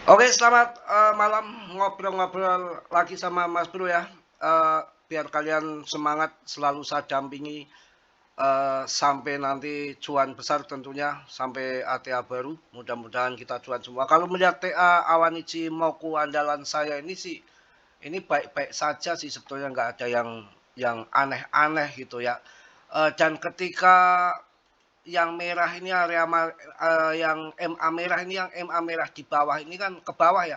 Oke, selamat malam, ngobrol-ngobrol lagi sama Mas Bro ya. Biar kalian semangat, selalu saya dampingi sampai nanti cuan besar tentunya, sampai ATA baru. Mudah-mudahan kita cuan semua. Kalau melihat TA Awan Ichimoku andalan saya ini sih, ini baik-baik saja sih sebetulnya, nggak ada yang aneh-aneh gitu ya. Dan ketika yang merah ini yang MA merah ini, yang MA merah di bawah ini kan ke bawah ya,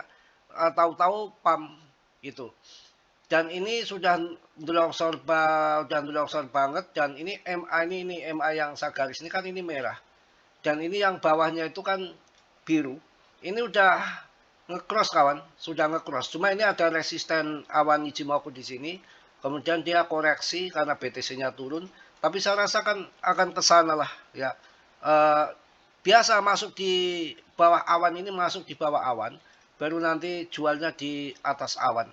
tahu-tahu pam gitu. Dan ini sudah ndelongsor banget, dan ini MA ini MA yang saya garis ini kan ini merah. Dan ini yang bawahnya itu kan biru. Ini udah ngecross kawan, sudah ngecross. Cuma ini ada resisten awan Ichimoku di sini. Kemudian dia koreksi karena BTC-nya turun. Tapi saya rasa kan akan ke sana lah ya. Eh, Biasa masuk di bawah awan ini, masuk di bawah awan, baru nanti jualnya di atas awan.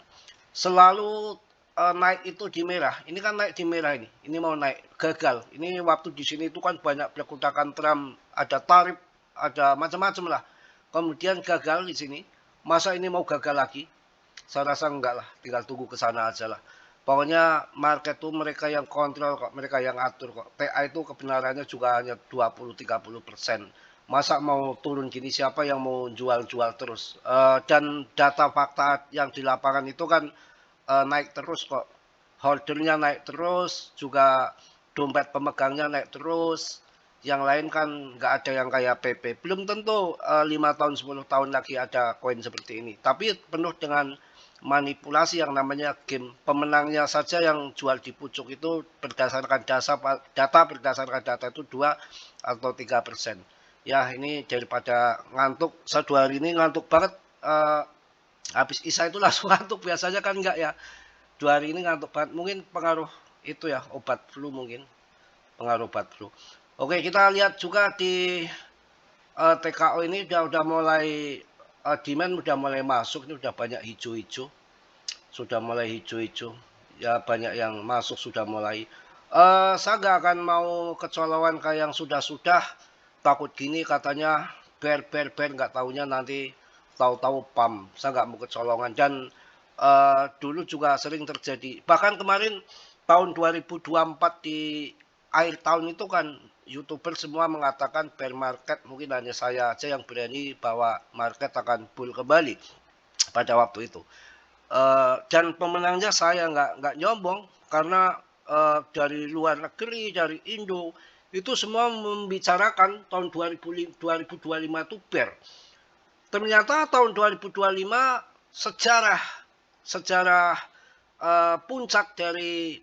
Selalu naik itu di merah. Ini kan naik di merah ini. Ini mau naik, gagal. Ini waktu di sini itu kan banyak perkutakan Trump, ada tarif, ada macam-macam lah. Kemudian gagal di sini. Masa ini mau gagal lagi? Saya rasa enggak lah, tinggal tunggu ke sana aja lah. Pokoknya market tuh mereka yang kontrol kok, mereka yang atur kok. TA itu kebenarannya juga hanya 20-30%. Masa mau turun gini, siapa yang mau jual-jual terus? Dan data fakta yang di lapangan itu kan naik terus kok. Holdernya naik terus, juga dompet pemegangnya naik terus. Yang lain kan nggak ada yang kayak PP. Belum tentu 5 tahun, 10 tahun lagi ada koin seperti ini. Tapi penuh dengan manipulasi yang namanya game. Pemenangnya saja yang jual di pucuk itu berdasarkan data berdasarkan data itu 2 atau 3%. Ya ini daripada ngantuk, saya 2 hari ini ngantuk banget. Habis Isya itu langsung ngantuk, biasanya kan enggak ya. 2 hari ini ngantuk banget, mungkin pengaruh itu ya, obat flu mungkin, pengaruh obat flu. Oke, kita lihat juga di TKO ini udah mulai demand udah mulai masuk, ini udah banyak hijau-hijau, sudah mulai hijau-hijau. Ya banyak yang masuk sudah mulai. Saya nggak akan mau kecolongan kayak yang sudah-sudah, takut gini katanya bear nggak taunya nanti tahu-tahu pam. Saya nggak mau kecolongan, dan dulu juga sering terjadi. Bahkan kemarin tahun 2024 di akhir tahun itu kan YouTuber semua mengatakan bear market, mungkin hanya saya aja yang berani bahwa market akan bull kembali pada waktu itu. Dan pemenangnya saya nggak nyombong, karena dari luar negeri, dari Indo, itu semua membicarakan tahun 2025 itu bear. Ternyata tahun 2025 sejarah sejarah puncak dari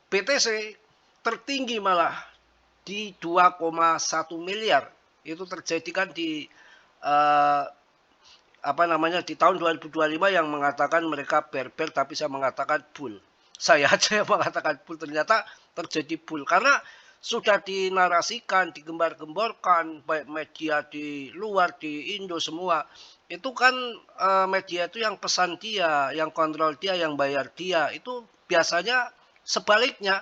BTC tertinggi malah di 2,1 miliar. Itu terjadi kan di uh, apa namanya, di tahun 2025 yang mengatakan mereka bear, tapi saya mengatakan bull. Saya aja yang mengatakan bull, ternyata terjadi bull karena sudah dinarasikan, digembar-gemborkan baik media di luar, di Indo semua. Itu kan media itu yang pesan dia, yang kontrol dia, yang bayar dia. Itu biasanya sebaliknya.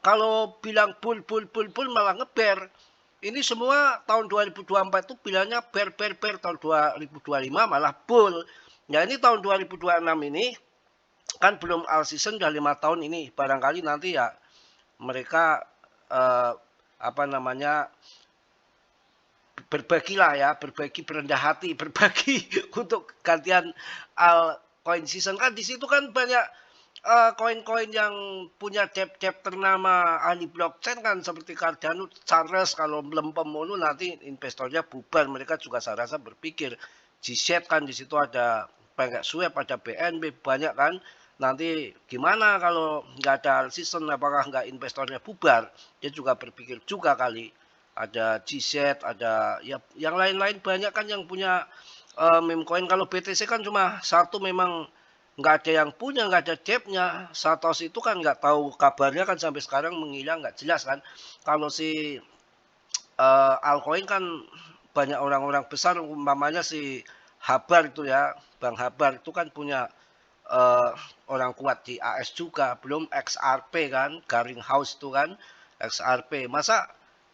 Kalau bilang bull malah ngeber. Ini semua tahun 2024 itu bilangnya bear, tahun 2025 malah bull. Ya ini tahun 2026 ini kan belum all season, udah 5 tahun ini. Barangkali nanti ya mereka apa namanya, berbagilah ya, berbagi, berendah hati, berbagi untuk gantian coin season. Kan di situ kan banyak koin-koin yang punya debt ternama ahli blockchain kan, seperti Cardano, Charles. Kalau melempem mulu nanti investornya bubar. Mereka juga saya rasa berpikir G-Set kan di situ ada PancakeSwap, ada BNB, banyak kan. Nanti gimana kalau nggak ada season, apakah nggak investornya bubar? Dia juga berpikir juga kali. Ada G-Set, ada ya yang lain-lain banyak kan yang punya meme coin. Kalau BTC kan cuma satu, memang nggak ada yang punya, nggak ada depnya. Satoshi itu kan nggak tahu kabarnya kan, sampai sekarang menghilang, nggak jelas kan. Kalau si altcoin kan banyak orang-orang besar, umpamanya si Habar itu ya, Bang Habar itu kan punya orang kuat di AS juga, belum XRP kan, Garing House itu kan, XRP. Masa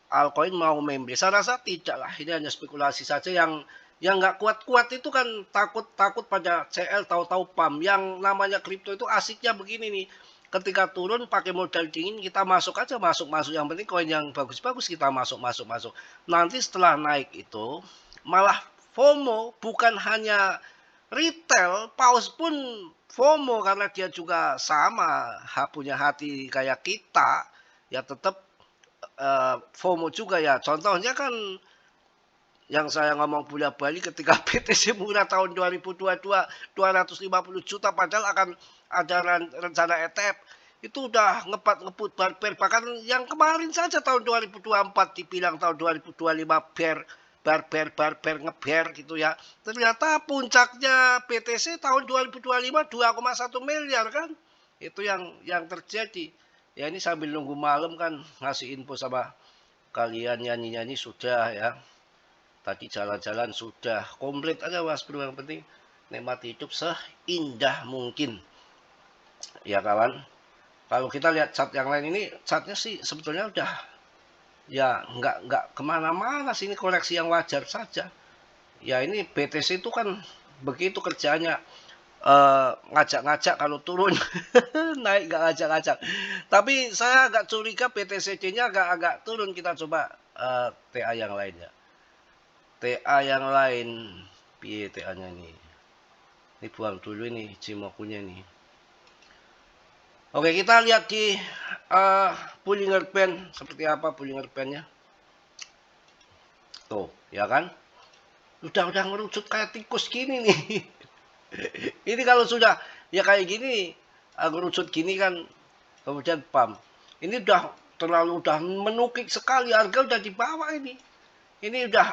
altcoin mau membeli? Saya rasa tidak lah, ini hanya spekulasi saja. Yang Yang nggak kuat-kuat itu kan takut pada CL, tahu-tahu PAM. Yang namanya kripto itu asiknya begini nih. Ketika turun pakai modal dingin kita masuk aja, masuk. Yang penting koin yang bagus-bagus kita masuk. Nanti setelah naik itu malah FOMO, bukan hanya retail, paus pun FOMO karena dia juga sama punya hati kayak kita, ya tetap FOMO juga ya. Contohnya kan yang saya ngomong bolak-balik ketika BTC murah tahun 2022 250 juta padahal akan ada rencana ETF, itu udah ngebut barber. Bahkan yang kemarin saja tahun 2024 dibilang tahun 2025 barber ngeber gitu ya. Ternyata puncaknya BTC tahun 2025 2,1 miliar kan. Itu yang terjadi. Ya ini sambil nunggu malam kan ngasih info sama kalian, nyanyi-nyanyi sudah ya. Tadi jalan-jalan sudah komplit aja mas bro, yang penting nikmati hidup seindah mungkin ya kawan. Kalau kita lihat chart yang lain ini, chartnya sih sebetulnya udah ya nggak kemana-mana sih, ini koreksi yang wajar saja. Ya ini BTC itu kan begitu kerjanya, ngajak-ngajak kalau turun naik nggak ngajak-ngajak. Tapi saya agak curiga BTCD-nya agak turun. Kita coba TA yang lainnya. TA yang lain, piye TA-nya nih? Ini buang dulu ini Cimokunya nih. Oke, kita lihat di Bollinger Band seperti apa Bollinger Band-nya. Tuh, ya kan? Udah ngerucut kayak tikus gini nih. Ini kalau sudah ya kayak gini, ngerucut gini kan, kemudian pump. Ini udah menukik sekali, harga udah di bawah ini. Ini udah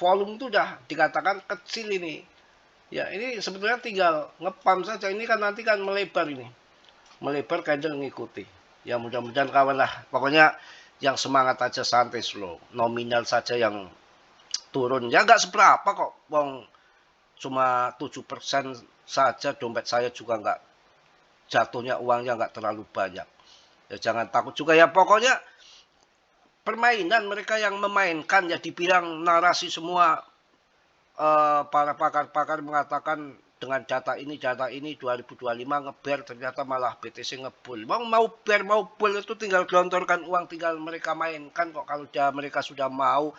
volume itu udah dikatakan kecil ini. Ya, ini sebetulnya tinggal ngepam saja. Ini kan nanti kan melebar ini. Melebar candle ngikuti. Ya mudah-mudahan kawan lah. Pokoknya yang semangat aja, santai slow. Nominal saja yang turun. Ya nggak seberapa kok. Wong cuma 7% saja, dompet saya juga nggak jatuhnya, uangnya nggak terlalu banyak. Ya jangan takut juga ya, pokoknya permainan mereka yang memainkan ya, dibilang narasi semua para pakar-pakar mengatakan dengan data ini 2025 ngeber, ternyata malah BTC ngebull. Mau bear mau bull itu tinggal gelontorkan uang, tinggal mereka mainkan kok. Kalau mereka sudah mau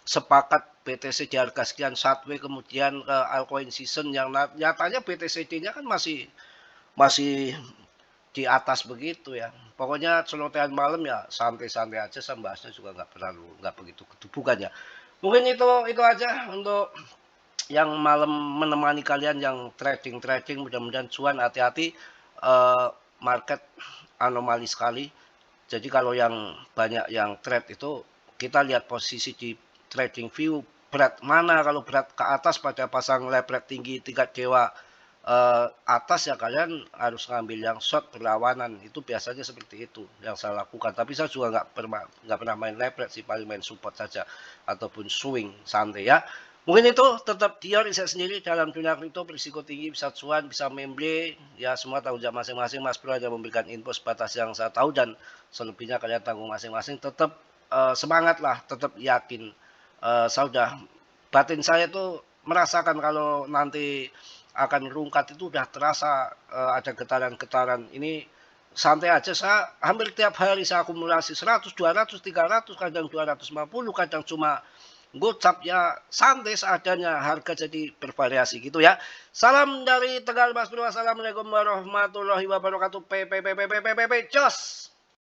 sepakat BTC di harga sekian Satwe, kemudian altcoin season yang nyatanya BTC-nya kan masih di atas begitu ya. Pokoknya celotehan malam ya santai-santai aja, saya bahasnya juga nggak begitu kedubukan ya. Mungkin itu aja untuk yang malam menemani kalian yang trading. Mudah-mudahan cuan, hati-hati, market anomali sekali. Jadi kalau yang banyak yang trade itu kita lihat posisi di trading view, berat mana. Kalau berat ke atas pada pasang leverage tinggi tingkat dewa atas ya kalian harus ngambil yang short berlawanan. Itu biasanya seperti itu yang saya lakukan. Tapi saya juga nggak pernah main leverage sih, paling main support saja ataupun swing santai ya. Mungkin itu, tetap dia riset sendiri dalam dunia kripto, berisiko tinggi, bisa cuan, bisa memble, ya semua tanggung jawab masing-masing. Mas Bro hanya memberikan info sebatas yang saya tahu dan selebihnya kalian tanggung masing-masing. Tetap semangat lah, tetap yakin. Saya udah, batin saya tuh merasakan kalau nanti akan rungkat itu udah terasa ada getaran-getaran. Ini santai aja, saya hampir tiap hari saya akumulasi 100, 200, 300, kadang 250, kadang cuma gocap ya, santai seadanya, harga jadi bervariasi gitu ya. Salam dari Tegal Mas Bro, assalamualaikum warahmatullahi wabarakatuh. Jos.